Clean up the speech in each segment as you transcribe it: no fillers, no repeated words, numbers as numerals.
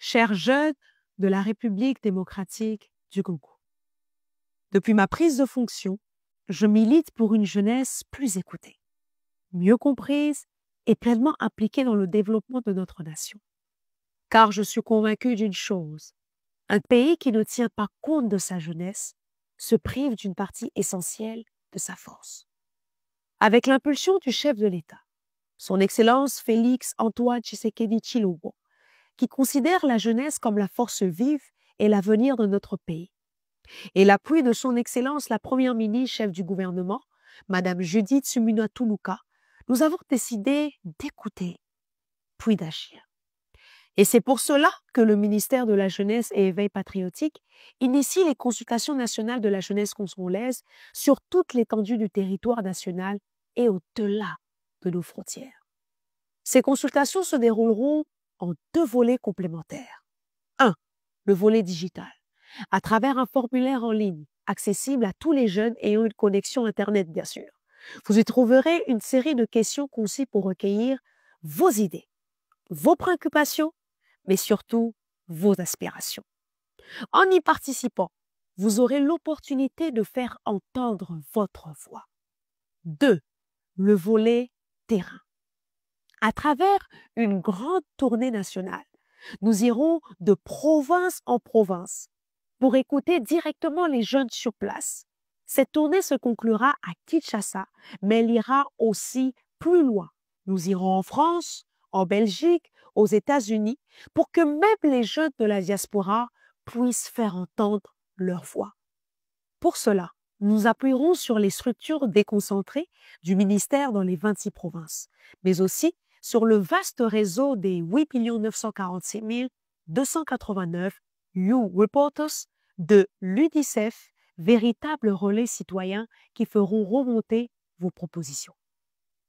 chers jeunes de la République démocratique du Congo. Depuis ma prise de fonction, je milite pour une jeunesse plus écoutée, mieux comprise et pleinement impliquée dans le développement de notre nation. Car je suis convaincue d'une chose, un pays qui ne tient pas compte de sa jeunesse se prive d'une partie essentielle de sa force. Avec l'impulsion du chef de l'État, son Excellence Félix Antoine Tshisekedi Tshilombo, qui considère la jeunesse comme la force vive et l'avenir de notre pays, et l'appui de son Excellence la Première ministre chef du gouvernement, Madame Judith Suminwa Tuluka, nous avons décidé d'écouter puis d'agir. Et c'est pour cela que le ministère de la Jeunesse et Éveil patriotique initie les consultations nationales de la jeunesse congolaise sur toute l'étendue du territoire national et au-delà de nos frontières. Ces consultations se dérouleront en 2 volets complémentaires. 1. Le volet digital, à travers un formulaire en ligne accessible à tous les jeunes ayant une connexion Internet, bien sûr. Vous y trouverez une série de questions conçues pour recueillir vos idées, vos préoccupations, mais surtout vos aspirations. En y participant, vous aurez l'opportunité de faire entendre votre voix. 2. Le volet terrain. À travers une grande tournée nationale, nous irons de province en province pour écouter directement les jeunes sur place. Cette tournée se conclura à Kinshasa, mais elle ira aussi plus loin. Nous irons en France, en Belgique, aux États-Unis, pour que même les jeunes de la diaspora puissent faire entendre leur voix. Pour cela, nous appuierons sur les structures déconcentrées du ministère dans les 26 provinces, mais aussi sur le vaste réseau des 8 946 289 You Reporters de l'UNICEF, véritables relais citoyens qui feront remonter vos propositions.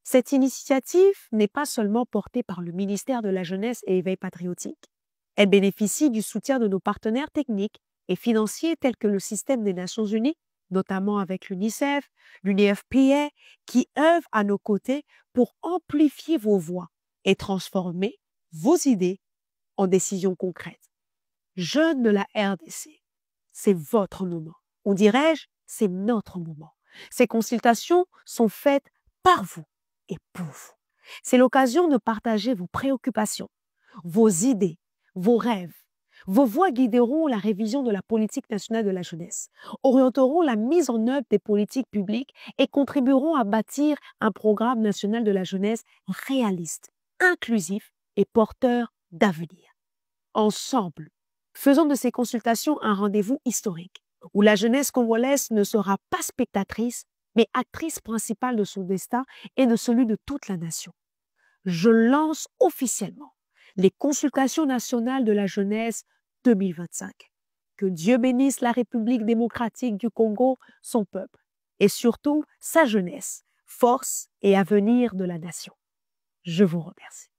Cette initiative n'est pas seulement portée par le ministère de la Jeunesse et Éveil patriotique. Elle bénéficie du soutien de nos partenaires techniques et financiers tels que le système des Nations Unies, notamment avec l'UNICEF, l'UNFPA, qui œuvrent à nos côtés pour amplifier vos voix et transformer vos idées en décisions concrètes. Jeunes de la RDC, c'est votre moment. Ou dirais-je, c'est notre moment. Ces consultations sont faites par vous et pour vous. C'est l'occasion de partager vos préoccupations, vos idées, vos rêves. Vos voix guideront la révision de la politique nationale de la jeunesse, orienteront la mise en œuvre des politiques publiques et contribueront à bâtir un programme national de la jeunesse réaliste, inclusif et porteur d'avenir. Ensemble, faisons de ces consultations un rendez-vous historique où la jeunesse congolaise ne sera pas spectatrice, mais actrice principale de son destin et de celui de toute la nation. Je lance officiellement les consultations nationales de la jeunesse 2025. Que Dieu bénisse la République démocratique du Congo, son peuple, et surtout sa jeunesse, force et avenir de la nation. Je vous remercie.